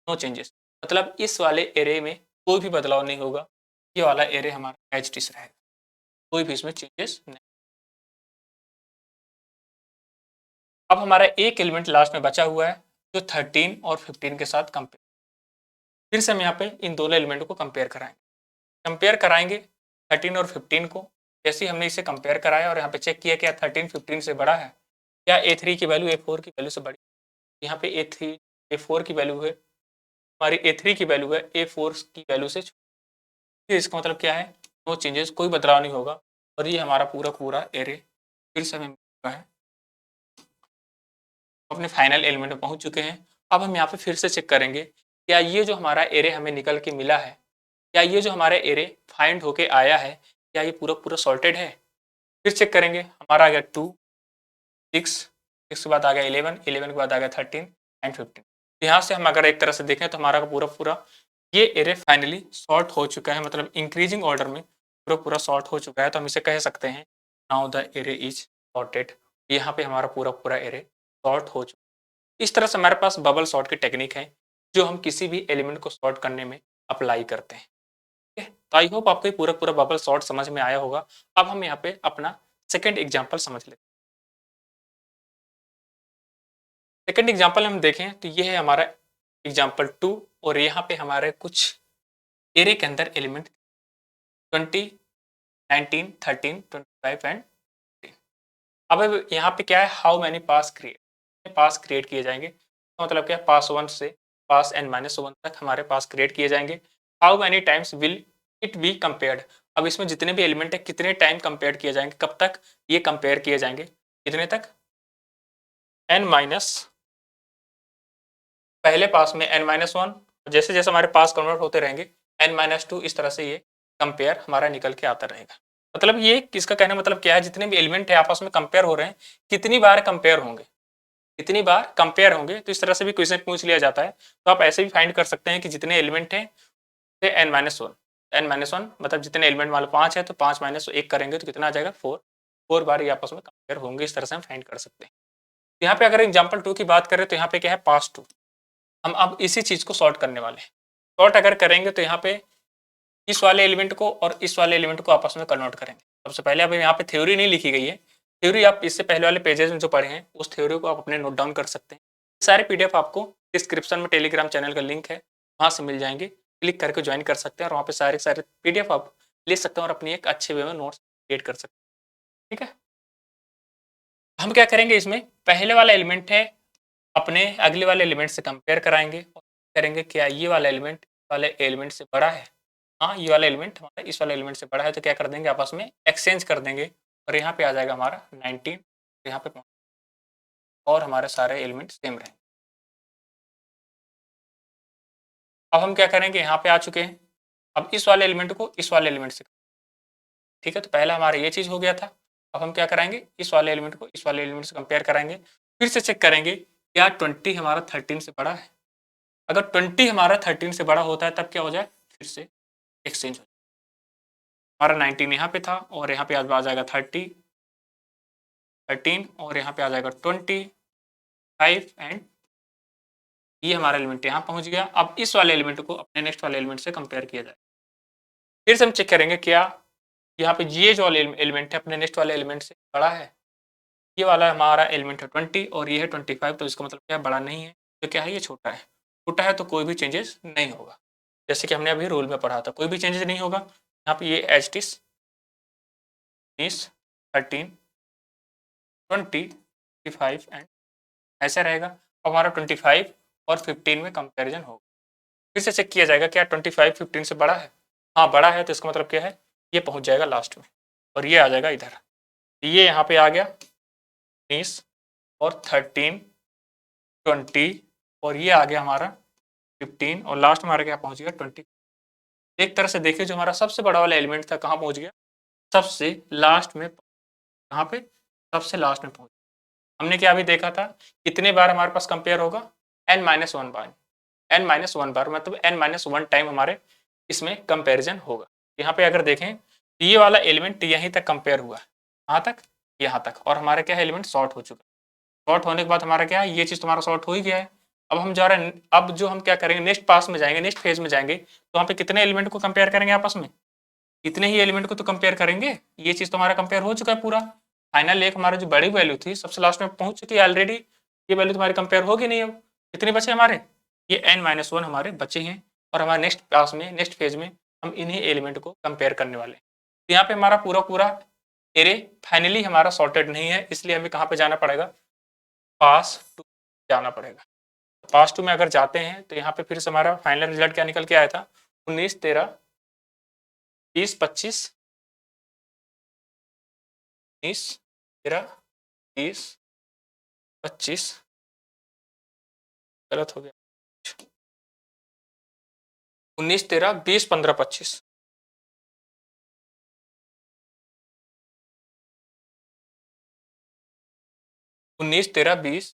नो चेंजेस। मतलब इस वाले एरे में कोई भी बदलाव नहीं होगा, ये वाला एरे हमारा एच टी से रहेगा, कोई भी इसमें चेंजेस नहीं। अब हमारा एक एलिमेंट लास्ट में बचा हुआ है जो 13 और 15 के साथ कंपेयर। फिर से हम यहाँ पे इन दोनों एलिमेंट को कंपेयर कराएंगे 13 और 15 को। जैसे हमने इसे कंपेयर कराया और यहाँ पे चेक किया क्या 13 15 से बड़ा है, क्या A3 की वैल्यू A4 की वैल्यू से बड़ी। यहाँ पे A3 A4 की वैल्यू है, हमारी A3 की वैल्यू है A4 की वैल्यू से छोटी। इसका मतलब क्या है, नो चेंजेस, कोई बदलाव नहीं होगा। और ये हमारा पूरा पूरा एरे फिर से हमें मिल है, अपने फाइनल एलिमेंट में पहुंच चुके हैं। अब हम यहाँ पे फिर से चेक करेंगे क्या ये जो हमारा एरे हमें निकल के मिला है, क्या ये जो हमारा एरे फाइंड होके आया है, क्या ये पूरा पूरा सॉर्टेड है। फिर चेक करेंगे, हमारा आ गया 2 6 6 के बाद आ गया 11 11 के बाद आ गया 13 एंड 15। यहाँ से हम अगर एक तरह से देखें तो हमारा पूरा पूरा ये एरे फाइनली सॉर्ट हो चुका है, मतलब इंक्रीजिंग ऑर्डर में पूरा पूरा सॉर्ट हो चुका है। तो हम इसे कह सकते हैं now the array is sorted. यहाँ पे हमारा पूरा पूरा एरे सॉर्ट हो चुका है। इस तरह से हमारे पास बबल सॉर्ट की टेक्निक है जो हम किसी भी एलिमेंट को सॉर्ट करने में अप्लाई करते हैं। ठीक है, तो आई होप आपको ये पूरा पूरा बबल सॉर्ट समझ में आया होगा। अब हम यहाँ पे अपना सेकेंड एग्जाम्पल समझ लेते हैं। सेकेंड एग्जाम्पल हम देखें तो ये है हमारा एग्जाम्पल 2 और यहाँ पे हमारे कुछ एरे के अंदर एलिमेंट 20 19 13 25 एंड 15। अब यहाँ पे क्या है, हाउ मैनी पास क्रिएट किए जाएंगे। तो मतलब क्या है, पास 1 से पास n-1 तक हमारे पास क्रिएट किए जाएंगे। How many times will it be compared. अब इसमें जितने भी एलिमेंट है कितने टाइम कंपेयर किए जाएंगे, कब तक ये कंपेयर किए जाएंगे, कितने तक, n- पहले पास में n-1, जैसे जैसे हमारे पास कन्वर्ट होते रहेंगे n-2, इस तरह से ये कंपेयर हमारा निकल के आता रहेगा। मतलब ये किसका कहने मतलब क्या है, जितने भी एलिमेंट है आपस में कंपेयर हो रहे हैं, कितनी बार कंपेयर होंगे, कितनी बार कंपेयर होंगे। तो इस तरह से भी क्वेश्चन पूछ लिया जाता है। तो आप ऐसे भी फाइंड कर सकते हैं कि जितने एलिमेंट हैं n-1 मतलब जितने एलिमेंट मान लो 5 है तो 5 माइनस 1 करेंगे तो कितना आ जाएगा 4 बार ये आपस में कंपेयर होंगे। इस तरह से हम फाइंड कर सकते हैं। यहाँ पे अगर एग्जाम्पल 2 की बात करें तो यहाँ पे क्या है, पास 2। हम अब इसी चीज को सॉर्ट करने वाले हैं। सॉर्ट अगर करेंगे तो यहाँ पे इस वाले एलिमेंट को और इस वाले एलिमेंट को आपस में कन्वर्ट करेंगे। सबसे पहले अब यहाँ पे थ्योरी नहीं लिखी गई है, थ्योरी आप इससे पहले वाले पेजेस में जो पढ़े हैं उस थ्योरी को आप अपने नोट डाउन कर सकते हैं। सारे पीडीएफ आपको डिस्क्रिप्शन में टेलीग्राम चैनल का लिंक है, वहाँ से मिल जाएंगे, क्लिक करके ज्वाइन कर सकते हैं और वहाँ पे सारे सारे पीडीएफ आप ले सकते हैं और अपनी एक अच्छे वे में नोट्स क्रिएट कर सकते हैं। ठीक है, हम क्या करेंगे, इसमें पहले वाला एलिमेंट है अपने अगले वाले एलिमेंट से कंपेयर कराएंगे और करेंगे क्या ये वाला एलिमेंट वाले एलिमेंट से बड़ा है। हाँ, ये वाला एलिमेंट हमारा इस वाले एलिमेंट से बड़ा है, तो क्या कर देंगे, आपस में एक्सचेंज कर देंगे और यहाँ पे आ जाएगा हमारा 19, यहाँ पे और हमारे सारे एलिमेंट सेम रहेंगे। अब हम क्या करेंगे, यहाँ पे आ चुके हैं, अब इस वाले एलिमेंट को इस वाले एलिमेंट से, ठीक है, तो पहला हमारा ये चीज़ हो गया था। अब हम क्या कराएंगे, इस वाले एलिमेंट को इस वाले एलिमेंट से कंपेयर कराएंगे। फिर से चेक करेंगे क्या 20 हमारा 13 से बड़ा है। अगर 20 हमारा 13 से बड़ा होता है तब क्या हो जाए, फिर से एक्सचेंज हो जाए। हमारा 19 यहाँ पे था और यहाँ पे आ जाएगा 13 और यहाँ पे आ जाएगा 25 एंड ये हमारा एलिमेंट यहाँ पहुँच गया। अब इस वाले एलिमेंट को अपने नेक्स्ट वाले एलिमेंट से कंपेयर किया जाए। फिर से हम चेक करेंगे क्या यहाँ पे ये जो एलिमेंट है अपने नेक्स्ट वाले एलिमेंट से बड़ा है। ये वाला हमारा एलिमेंट है 20 और ये है 25, तो इसका मतलब क्या है, बड़ा नहीं है। तो क्या है, ये छोटा है। छोटा है तो कोई भी चेंजेस नहीं होगा, जैसे कि हमने अभी रूल में पढ़ा था, कोई भी चेंजेस नहीं होगा। यहाँ पे ये एच टिस 13 25 एंड ऐसा रहेगा। अब हमारा 25 और 15 में कंपैरिजन होगा। फिर से चेक किया जाएगा क्या 25 15 से बड़ा है। हाँ, बड़ा है, तो इसका मतलब क्या है, ये पहुंच जाएगा लास्ट में और ये आ जाएगा इधर। ये यहाँ पे आ गया 19 और 13 20 और ये आ गया हमारा 15 और लास्ट में हमारा क्या पहुंच गया 20। एक तरह से देखिए जो हमारा सबसे बड़ा वाला एलिमेंट था कहाँ पहुंच गया, सबसे लास्ट में। कहाँ पे, सबसे लास्ट में पहुंच। हमने क्या अभी देखा था, कितने बार हमारे पास कंपेयर होगा, n-1 बार, n-1 बार मतलब n-1 टाइम हमारे इसमें कंपैरिजन होगा। यहाँ पे अगर देखें तो ये वाला एलिमेंट यहीं तक कंपेयर हुआ है, कहाँ तक, यहाँ तक, और हमारा क्या है, एलिमेंट शॉर्ट हो चुका है। शॉर्ट होने के बाद हमारा क्या है, ये चीज तुम्हारा शॉर्ट हो ही गया है। अब हम जा रहे हैं, अब जो हम क्या करेंगे, नेक्स्ट पास में जाएंगे, नेक्स्ट फेज में जाएंगे, तो वहाँ पे कितने एलिमेंट को कंपेयर करेंगे आपस में, इतने ही एलिमेंट को तो कंपेयर करेंगे। ये चीज तो हमारा कंपेयर हो चुका है पूरा। फाइनल एक हमारा जो बड़ी वैल्यू थी सबसे लास्ट में पहुंच चुकी है ऑलरेडी, ये वैल्यू तुम्हारी कंपेयर होगी नहीं। अब कितने बचे हमारे, ये n-1 हमारे बचे हैं, और हमारे नेक्स्ट क्लास में, नेक्स्ट फेज में हम इन्हीं एलिमेंट को कंपेयर करने वाले हैं। तो यहाँ पे हमारा पूरा पूरा एरे फाइनली हमारा सॉर्टेड नहीं है, इसलिए हमें कहाँ पे जाना पड़ेगा, पास टू जाना पड़ेगा। पास टू में अगर जाते हैं तो यहाँ पे फिर से हमारा फाइनल रिजल्ट क्या निकल के आया था, 19 13 20 25, 19 13 20 25, गलत हो गया, 19 13 20 15 25, 19 13 20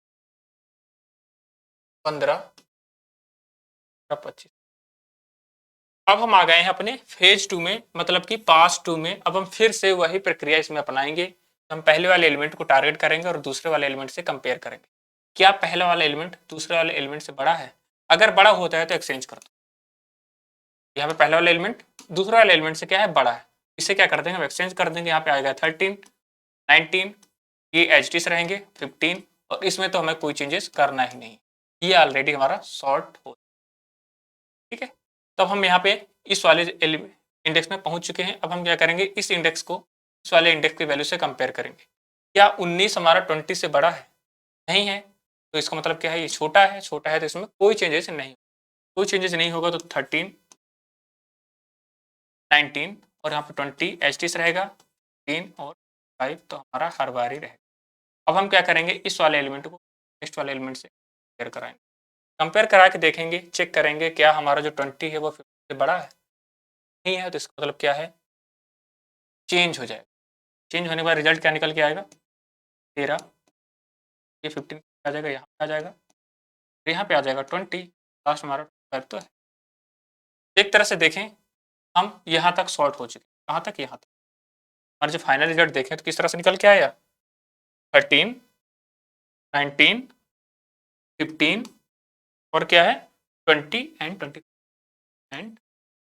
15 25। अब हम आ गए हैं अपने फेज टू में, मतलब कि पास टू में। अब हम फिर से वही प्रक्रिया इसमें अपनाएंगे। हम पहले वाले एलिमेंट को टारगेट करेंगे और दूसरे वाले एलिमेंट से कंपेयर करेंगे, क्या पहला वाला एलिमेंट दूसरे वाले एलिमेंट से बड़ा है। अगर बड़ा होता है तो एक्सचेंज कर दो, यहाँ पे पहला वाला एलिमेंट दूसरा वाले एलिमेंट से क्या है, बड़ा है, इसे क्या कर देंगे, हम एक्सचेंज कर देंगे। यहाँ पे आएगा 13 19, ये एच टी रहेंगे 15, और इसमें तो हमें कोई चेंजेस करना ही नहीं, ये ऑलरेडी हमारा सॉर्ट हो, ठीक है। तब हम यहाँ पे इस वाले इंडेक्स में पहुंच चुके हैं। अब हम क्या करेंगे, इस इंडेक्स को इस वाले इंडेक्स की वैल्यू से कंपेयर करेंगे। क्या 19 हमारा 20 से बड़ा है, नहीं है, तो इसका मतलब क्या है, ये छोटा है, छोटा है तो इसमें कोई चेंजेस नहीं, कोई चेंजेस नहीं होगा, तो 13 19 और यहाँ पे 20 एच टी रहेगा, 3 और 5 तो हमारा हर बार ही रहेगा। अब हम क्या करेंगे, इस वाले एलिमेंट को नेक्स्ट वाले एलिमेंट से कंपेयर कराएंगे, कंपेयर करा के देखेंगे, चेक करेंगे क्या हमारा जो 20 है वो 50 से बड़ा है, नहीं है, तो इसका मतलब क्या है, चेंज हो जाएगा। चेंज होने के बाद रिजल्ट क्या निकल के आएगा, 13, ये 15 आ जाएगा, यहाँ पे आ जाएगा, यहाँ पे आ जाएगा 20, लास्ट हमारा 5 तो है। एक तरह से देखें हम यहाँ तक शॉर्ट हो चुके, कहाँ तक, यहाँ तक। और जो फाइनल रिजल्ट देखें तो किस तरह से निकल के आया, 13 19 15 और क्या है 20 एंड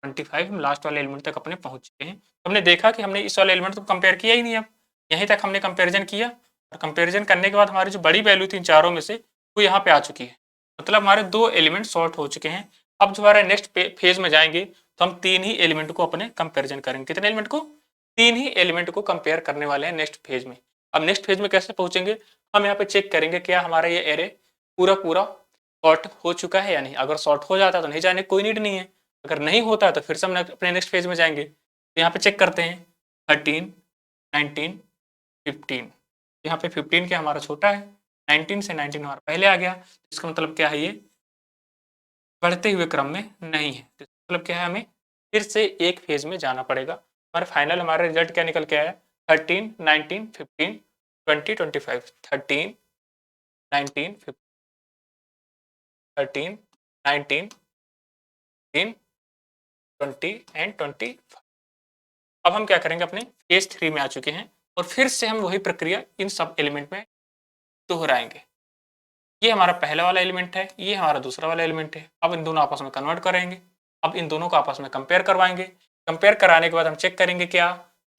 25 हम लास्ट वाले एलिमेंट तक अपने पहुंच चुके हैं। तो हमने देखा कि हमने इस वाले एलिमेंट को कंपेयर किया ही नहीं, अब यहीं तक हमने कंपेरिजन किया, और कंपेरिजन करने के बाद हमारी जो बड़ी वैल्यू थी इन चारों में से वो यहाँ पे आ चुकी है, मतलब हमारे 2 एलिमेंट शॉर्ट हो चुके हैं। अब जो हमारे नेक्स्ट फेज में जाएंगे तो हम 3 ही एलिमेंट को अपने कंपेरिजन करेंगे, कितने एलिमेंट को, 3 ही एलिमेंट को कंपेयर करने वाले हैं नेक्स्ट फेज में। अब नेक्स्ट फेज में कैसे पहुंचेंगे, हम यहाँ पे चेक करेंगे क्या हमारा ये एरे पूरा पूरा शॉर्ट हो चुका है या नहीं। अगर शॉर्ट हो जाता है तो नहीं जाने कोई नीड नहीं है, अगर नहीं होता है तो फिर से हम अपने नेक्स्ट फेज में जाएंगे। तो यहाँ पे चेक करते हैं 13 19 15, यहाँ पे 15 क्या हमारा छोटा है, 19 से 19 हमारा पहले आ गया, इसका मतलब क्या है, ये बढ़ते हुए क्रम में नहीं है, तो मतलब क्या है, हमें फिर से एक फेज में जाना पड़ेगा। हमारे फाइनल हमारा रिजल्ट क्या निकल के आया, 13 19 15 20 25, 13 19 13 19 15 20 एंड 25। अब हम क्या करेंगे, अपने फेज 3 में आ चुके हैं, और फिर से हम वही प्रक्रिया इन सब एलिमेंट में दोहराएंगे। ये हमारा पहला वाला एलिमेंट है, ये हमारा दूसरा वाला एलिमेंट है। अब इन दोनों आपस में कन्वर्ट करेंगे, अब इन दोनों को आपस में कंपेयर करवाएंगे। कंपेयर कराने के बाद हम चेक करेंगे क्या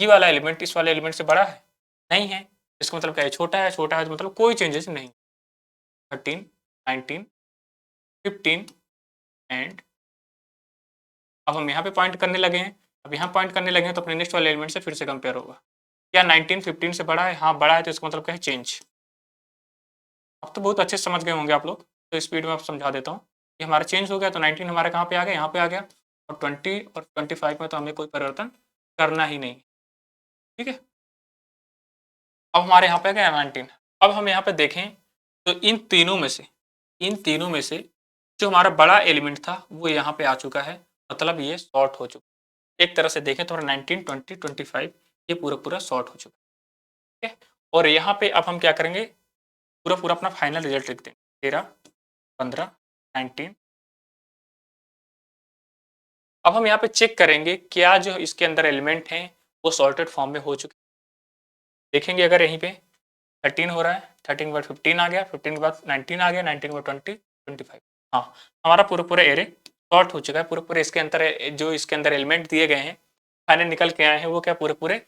ये वाला एलिमेंट इस वाले एलिमेंट से बड़ा है, नहीं है, इसका मतलब क्या है, छोटा है, छोटा है तो मतलब कोई चेंजेस नहीं। 13 19 15 एंड अब हम यहाँ पे पॉइंट करने लगे हैं, अब यहाँ पॉइंट करने लगे हैं, तो अपने नेक्स्ट वाले एलिमेंट से फिर से कंपेयर होगा। क्या 19 15 से बड़ा है, हाँ बड़ा है, तो इसका मतलब क्या है, चेंज। अब तो बहुत अच्छे से समझ गए होंगे आप लोग, तो स्पीड में आप समझा देता हूँ। ये हमारा चेंज हो गया, तो 19 हमारे कहाँ पे आ गया, यहाँ पे आ गया, और 20 और 25 में तो हमें कोई परिवर्तन करना ही नहीं, ठीक है। अब हमारे यहाँ पे क्या है 19। अब हम यहाँ पे देखें तो इन तीनों में से जो हमारा बड़ा एलिमेंट था वो यहाँ पे आ चुका है, मतलब ये शॉर्ट हो चुका है। एक तरह से देखें तो 19, 20, 25 ये पूरा पूरा शॉर्ट हो चुका है। ठीक है, और यहाँ पे अब हम क्या करेंगे, पूरा पूरा अपना फाइनल रिजल्ट लिख देंगे 13, 15, 19। अब हम यहाँ पे चेक करेंगे क्या जो इसके अंदर एलिमेंट हैं वो सॉर्टेड फॉर्म में हो चुके हैं। देखेंगे अगर यहीं पे 13 हो रहा है, 13 के बाद 15 आ गया, 15 के बाद 19 आ गया, 19 के बाद 20, 25। हाँ, हमारा पूरा पूरा एरे सॉर्ट हो चुका है। पूरे पूरे इसके अंदर जो इसके अंदर एलिमेंट दिए गए हैं फाइनल निकल के आए हैं वो क्या पूरे पूरे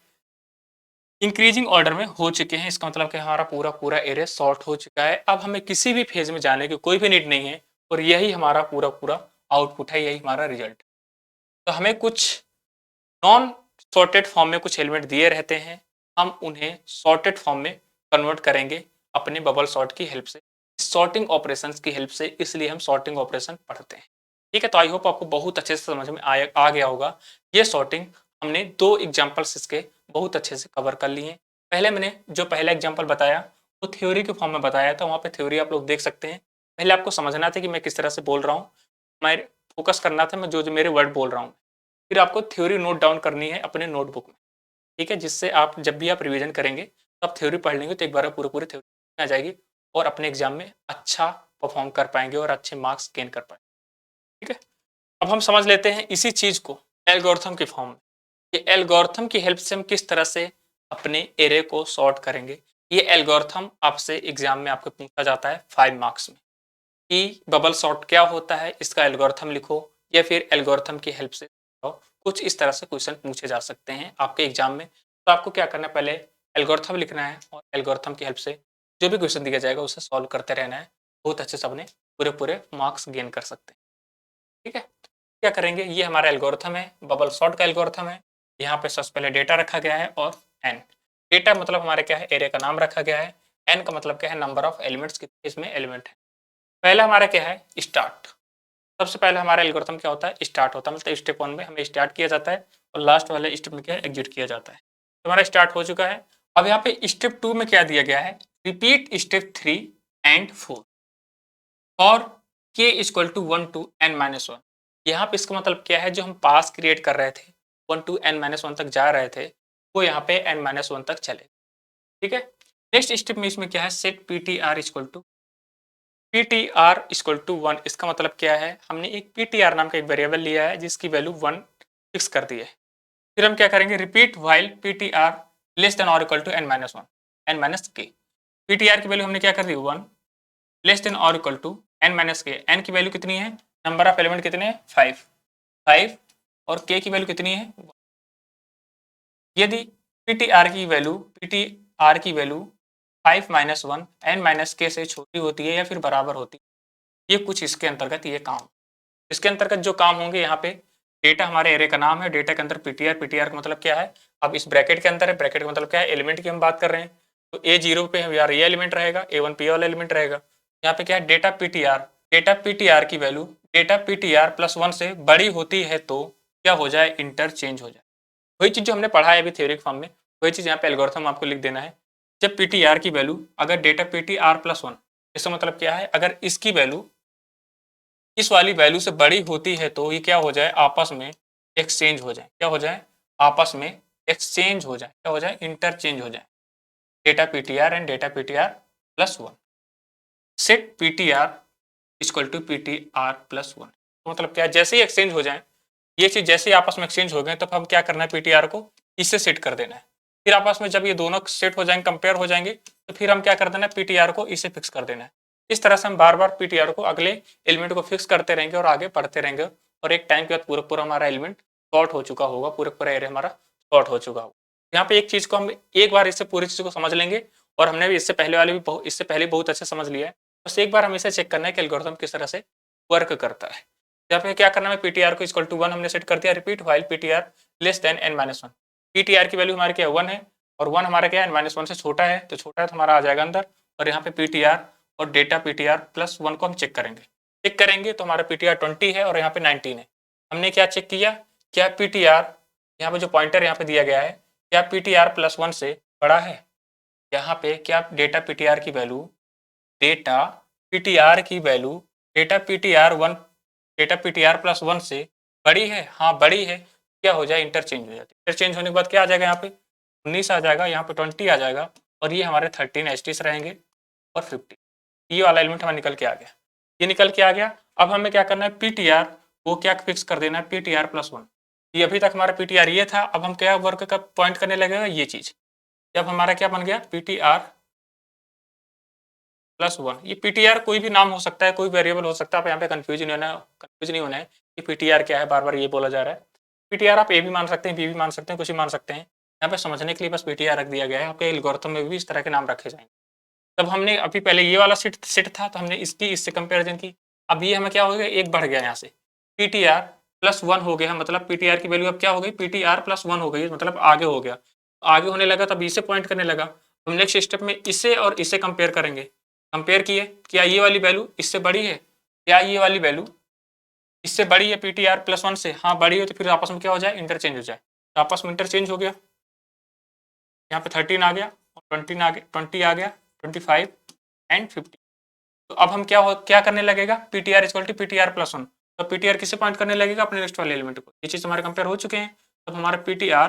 इंक्रीजिंग ऑर्डर में हो चुके हैं। इसका मतलब कि हमारा पूरा पूरा एरे सॉर्ट हो चुका है। अब हमें किसी भी फेज में जाने की कोई भी नीड नहीं है और यही हमारा पूरा पूरा आउटपुट है, यही हमारा रिजल्ट। तो हमें कुछ नॉन सॉर्टेड फॉर्म में कुछ एलिमेंट दिए रहते हैं, हम उन्हें सॉर्टेड फॉर्म में कन्वर्ट करेंगे अपने बबल सॉर्ट की हेल्प से, सॉर्टिंग ऑपरेशंस की हेल्प से। इसलिए हम सॉर्टिंग ऑपरेशन पढ़ते हैं। ठीक है, तो आई होप आपको बहुत अच्छे से समझ में आ गया होगा। ये सॉर्टिंग हमने 2 एग्जाम्पल्स इसके बहुत अच्छे से कवर कर लिए हैं। पहले मैंने जो पहला एग्जाम्पल बताया वो थ्योरी के फॉर्म में बताया था, वहाँ पे थ्योरी आप लोग देख सकते हैं। पहले आपको समझना था कि मैं किस तरह से बोल रहा हूँ, मैं फोकस करना था मैं जो जो मेरे वर्ड बोल रहा हूँ। फिर आपको थ्योरी नोट डाउन करनी है अपने नोटबुक में। ठीक है, जिससे आप जब भी आप रिवीजन करेंगे तो आप थ्योरी पढ़ लेंगे तो एक बार पूरी पूरी थ्योरी आ जाएगी और अपने एग्जाम में अच्छा परफॉर्म कर पाएंगे और अच्छे मार्क्स गेन कर पाएंगे। ठीक है, अब हम समझ लेते हैं इसी चीज को एल्गोरिथम के फॉर्म में। ये एल्गोरिथम की हेल्प से हम किस तरह से अपने एरे को सॉर्ट करेंगे। ये एल्गोरिथम आपसे एग्जाम में आपको पूछा जाता है 5 मार्क्स में कि बबल सॉर्ट क्या होता है, इसका एल्गोरिथम लिखो या फिर एल्गोरिथम की हेल्प से कुछ इस तरह से क्वेश्चन पूछे जा सकते हैं आपके एग्जाम में। तो आपको क्या करना है, पहले एल्गोरिथम लिखना है और एल्गोरिथम की हेल्प से जो भी क्वेश्चन दिया जाएगा उसे सॉल्व करते रहना है। बहुत अच्छे से अपने पूरे पूरे मार्क्स गेन कर सकते हैं। ठीक है, क्या करेंगे, ये हमारा एल्गोरिथम है, बबल सॉर्ट का एल्गोरिथम है। यहाँ पे सबसे पहले डेटा रखा गया है और एन। डेटा मतलब हमारे क्या है, एरे का नाम रखा गया है। एन का मतलब क्या है, नंबर ऑफ एलिमेंट्स, कितने इसमें एलिमेंट है। पहला हमारा क्या है, स्टार्ट। सबसे पहले हमारा एल्गोरिथम क्या होता है, स्टार्ट होता है, मतलब स्टेप 1 में हमें स्टार्ट किया जाता है और लास्ट वाले स्टेप में क्या है, एग्जिट किया जाता है। तो हमारा स्टार्ट हो चुका है। अब यहाँ पे स्टेप 2 में क्या दिया गया है, रिपीट स्टेप 3 एंड 4 और k equal to 1 to n-1। यहाँ पे इसका मतलब क्या है, जो हम पास क्रिएट कर रहे थे 1 टू n-1 तक जा रहे थे वो यहाँ पे n-1 तक चले। ठीक है, नेक्स्ट स्टेप में इसमें क्या है, set ptr equal to ptr equal to 1। इसका मतलब क्या है, हमने एक ptr नाम का एक वेरिएबल लिया है जिसकी वैल्यू 1 फिक्स कर दी है। फिर हम क्या करेंगे, repeat while ptr less than और equal to n-1 n-k। ptr की वैल्यू हमने क्या कर दी 1 लेस देन और इक्वल टू n-k। n की वैल्यू कितनी है, नंबर ऑफ एलिमेंट कितने हैं 5 और k की वैल्यू कितनी है 1। यदि ptr की वैल्यू 5 माइनस 1 n-k से छोटी होती है या फिर बराबर होती है, ये कुछ इसके अंतर्गत ये काम, इसके अंतर्गत जो काम होंगे, यहाँ पे डेटा हमारे एरे का नाम है, डेटा के अंदर ptr का मतलब क्या है, अब इस ब्रैकेट के अंदर है, ब्रैकेट का मतलब क्या है, एलिमेंट की हम बात कर रहे हैं। तो a0 पे यार ये एलिमेंट रहेगा, a1 पे वाला एलिमेंट रहेगा। यहाँ पे क्या है, डेटा ptr की वैल्यू डेटा ptr प्लस 1 से बड़ी होती है तो क्या हो जाए, इंटरचेंज हो जाए। वही चीज़ जो हमने पढ़ा है अभी थ्योरी फॉर्म में, वही चीज़ यहाँ पे एल्गोरिथम आपको लिख देना है। जब ptr की वैल्यू अगर डेटा ptr प्लस 1, इसका मतलब क्या है, अगर इसकी वैल्यू इस वाली वैल्यू से बड़ी होती है तो ये क्या हो जाए, आपस में एक्सचेंज हो जाए। क्या हो जाए, आपस में एक्सचेंज हो जाए, क्या हो जाए, इंटरचेंज हो जाए। Data ptr and data ptr plus 1, set ptr equal to ptr plus 1। तो मतलब क्या, जैसे ही एक्सचेंज हो जाए, ये चीज जैसे ही आपस में एक्सचेंज हो गए, तब हम क्या करना है, ptr को इससे सेट कर देना है। फिर आपस में जब ये दोनों सेट हो जाएंगे, कंपेयर हो जाएंगे, तो फिर हम क्या कर देना है, ptr को इसे फिक्स कर देना है। इस तरह से हम बार बार ptr को अगले एलिमेंट को फिक्स करते रहेंगे और आगे बढ़ते रहेंगे और एक टाइम के बाद पूरा पूरा हमारा एलिमेंट शॉर्ट हो चुका होगा, पूरा पूरा एरे हमारा शॉर्ट हो चुका होगा। यहाँ पे एक चीज को हम एक बार इससे पूरी चीज को समझ लेंगे और हमने भी इससे पहले वाले भी इससे पहले बहुत अच्छे समझ लिया है। बस एक बार हमें इसे चेक करना है कि एल्गोरिथम किस तरह से वर्क करता है। यहाँ पे क्या करना है, ptr को इक्वल टू 1 हमने सेट कर दिया, repeat while ptr less then n-1। ptr की वैल्यू हमारे क्या 1 है और 1 हमारा क्या है, n-1 से छोटा है, तो छोटा है तो हमारा आ जाएगा अंदर। और यहाँ पे ptr और डेटा ptr प्लस 1 को हम चेक करेंगे तो हमारा ptr 20 है और यहाँ पे 19 है। हमने क्या चेक किया, क्या ptr यहाँ पे जो पॉइंटर यहाँ पे दिया गया है, क्या ptr प्लस 1 से बड़ा है, यहाँ पे क्या डेटा पीटीआर की वैल्यू, डेटा पीटीआर की value data PTR one, data PTR plus one से बड़ी है, हाँ बड़ी है, क्या हो जाए इंटरचेंज हो जाती है। इंटरचेंज होने के बाद क्या आ जाएगा, यहाँ पे 19 आ जाएगा, यहाँ पे 20 आ जाएगा, और ये हमारे 13 एच रहेंगे और 50, ये वाला एलिमेंट हमारा निकल के आ गया, ये निकल के आ गया। अब हमें क्या करना है, पीटीआर वो क्या फिक्स कर देना है, पीटीआर प्लस वन। ये अभी तक हमारा पीटीआर ये था, अब हम क्या वर्क का पॉइंट करने लगेगा ये चीज, अब हमारा क्या बन गया, पीटीआर प्लस वन। ये पीटीआर कोई भी नाम हो सकता है, कोई वेरिएबल हो सकता है, आप यहाँ पे कंफ्यूज नहीं होना है कि पीटीआर क्या है, बार बार ये बोला जा रहा है। पीटीआर आप ए भी मान सकते हैं, बी भी मान सकते हैं, कुछ भी मान सकते हैं, यहाँ पे समझने के लिए बस पीटीआर रख दिया गया है। आपके एल्गोरिथम में भी इस तरह के नाम रखे जाएंगे। तब हमने अभी पहले ये वाला सेट था, तो हमने इसकी इससे कंपेरिजन की। अब ये हमें क्या हो गया, एक बढ़ गया यहाँ से, पीटीआर प्लस वन हो गया, मतलब पीटीआर की वैल्यू अब क्या हो गई, पीटीआर प्लस वन हो गई, मतलब आगे हो गया। आगे होने लगा तब इसे पॉइंट करने लगा। हम नेक्स्ट स्टेप में इसे और इसे कंपेयर करेंगे। कंपेयर किए, क्या ये वाली वैल्यू इससे बड़ी है, क्या ये वाली वैल्यू इससे बड़ी है पीटीआर प्लस वन से, हाँ बड़ी है, तो फिर आपस में क्या हो जाए, इंटरचेंज हो जाए। तो आपस में इंटरचेंज हो गया, यहाँ पे 13 आ गया और 20 आ गया, 20 आ गया, 25 एंड 50। तो अब हम क्या करने लगेगा, PTR equal to PTR plus one. तो पीटीआर किसे पॉइंट करने लगेगा, अपने नेक्स्ट वाले एलिमेंट को। ये चीज हमारे कंपेयर हो चुके हैं। अब हमारा पीटीआर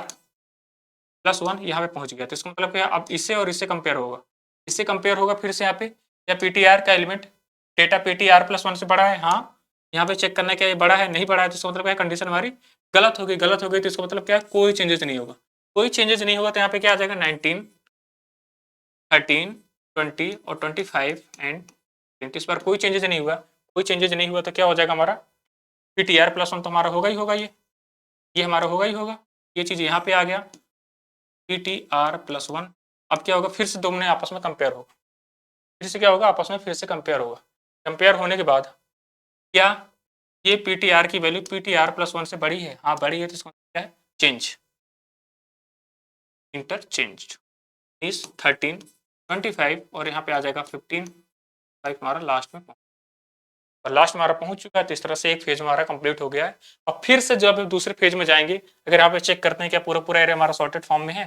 प्लस वन यहाँ पे पहुंच गया, तो इसका मतलब क्या, अब इससे और इससे कंपेयर होगा, इससे कंपेयर होगा फिर से यहाँ पे, या पीटीआर का element data PTR plus one से बड़ा है, हाँ यहाँ पे चेक करना है क्या ये बड़ा है, नहीं बड़ा है, तो इसका मतलब क्या, कंडीशन हमारी गलत हो गई, गलत हो गई, तो इसका मतलब क्या है, कोई चेंजेस नहीं होगा, कोई चेंजेस नहीं होगा। तो यहाँ पे क्या आ जाएगा, 19, 13, 20 और 25 एंड 20। इस बार कोई चेंजेस नहीं हुआ, कोई चेंजेस नहीं हुआ, तो क्या हो जाएगा हमारा पीटीआर प्लस वन, तो हमारा होगा ही होगा, ये हमारा होगा ही होगा। ये चीज यहाँ पे आ गया पीटीआर प्लस वन। अब क्या होगा, फिर से दोनों में आपस में कंपेयर होगा, फिर से क्या होगा, आपस में फिर से कंपेयर होगा। कंपेयर होने के बाद क्या, ये पीटीआर की वैल्यू पीटीआर प्लस वन से बड़ी है, हाँ बड़ी है, तो इसका मतलब क्या है, चेंज, इंटरचेंज इस 13, 25 और यहाँ पे आ जाएगा 15, 5 हमारा लास्ट में, और लास्ट हमारा पहुंच चुका है। तो इस तरह से एक फेज हमारा कंप्लीट हो गया है। और फिर से जब दूसरे फेज में जाएंगे, अगर यहाँ पे चेक करते हैं क्या पूरा पूरा एरे हमारा सॉर्टेड फॉर्म में है,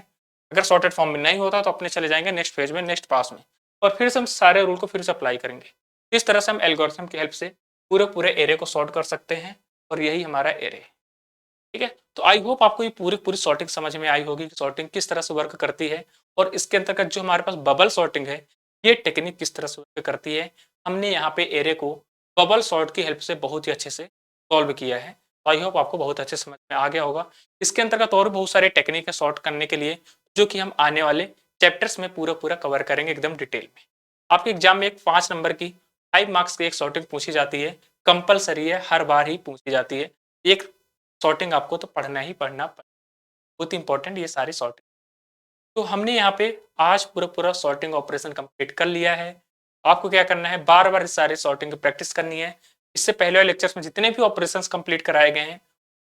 अगर सॉर्टेड फॉर्म में नहीं होता तो अपने चले जाएंगे नेक्स्ट फेज में, नेक्स्ट पास में, और फिर से हम सारे रूल को फिर से अप्लाई करेंगे। इस तरह से हम एल्गोरिथम की हेल्प से पूरे पूरे एरे को सॉर्ट कर सकते हैं, और यही हमारा एरे है। ठीक है, तो आई होप आपको ये पूरी पूरी सॉर्टिंग समझ में आई होगी कि सॉर्टिंग किस तरह से वर्क करती है, और इसके अंतर्गत जो हमारे पास बबल सॉर्टिंग है, ये टेक्निक किस तरह से वर्क करती है। हमने यहाँ पे एरे को बबल सॉर्ट की हेल्प से बहुत ही अच्छे से सॉल्व किया है। तो आई होप आपको बहुत अच्छे समझ में आ गया होगा। इसके अंतर्गत और बहुत सारे टेक्निक है सॉर्ट करने के लिए, जो कि हम आने वाले चैप्टर्स में पूरा पूरा कवर करेंगे एकदम डिटेल में। आपके एग्जाम में एक 5 नंबर की 5 मार्क्स की एक सॉर्टिंग पूछी जाती है, कंपलसरी है, हर बार ही पूछी जाती है। एक सॉर्टिंग आपको तो पढ़ना ही पढ़ना, बहुत इंपॉर्टेंट ये सारी सॉर्टिंग। तो हमने यहाँ पे आज पूरा पूरा सॉर्टिंग ऑपरेशन कंप्लीट कर लिया है। आपको क्या करना है, बार बार इस सारे सॉर्टिंग की प्रैक्टिस करनी है। इससे पहले वाले लेक्चर्स में जितने भी ऑपरेशंस कंप्लीट कराए गए हैं,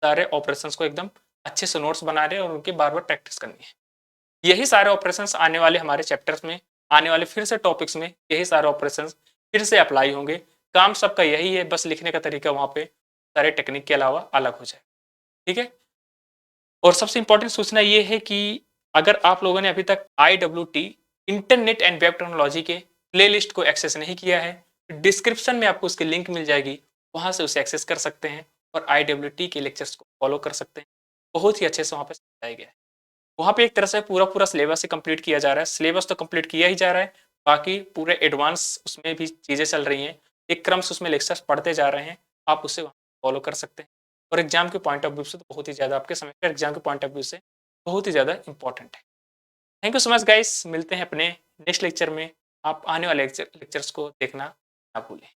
सारे ऑपरेशंस को एकदम अच्छे से नोट्स बना रहे हैं और उनकी बार बार प्रैक्टिस करनी है। यही सारे ऑपरेशंस आने वाले हमारे चैप्टर्स में, आने वाले फिर से टॉपिक्स में यही सारे ऑपरेशंस फिर से अप्लाई होंगे। काम सबका यही है, बस लिखने का तरीका वहाँ पे सारे टेक्निक के अलावा अलग हो जाए। ठीक है, और सबसे इंपॉर्टेंट सूचना ये है कि अगर आप लोगों ने अभी तक IWT internet and web technology के प्लेलिस्ट को एक्सेस नहीं किया है, डिस्क्रिप्शन में आपको उसकी लिंक मिल जाएगी, वहां से उसे एक्सेस कर सकते हैं और IWT के लेक्चर्स को फॉलो कर सकते हैं। बहुत ही अच्छे से वहाँ पे समझाया गया है। वहाँ पे एक तरह से पूरा पूरा सिलेबस ही कंप्लीट किया जा रहा है। सिलेबस तो कंप्लीट किया ही जा रहा है, बाकी पूरे एडवांस उसमें भी चीज़ें चल रही हैं, एक क्रम से उसमें लेक्चर्स पढ़ते जा रहे हैं, आप उसे फॉलो कर सकते हैं। और एग्जाम के पॉइंट ऑफ व्यू से तो बहुत ही ज़्यादा, आपके सेमेस्टर एग्जाम के पॉइंट ऑफ व्यू से बहुत ही ज़्यादा इंपॉर्टेंट है। Thank you so much guys, मिलते हैं अपने नेक्स्ट लेक्चर में। आप आने वाले लेक्चर्स को देखना ना भूलें।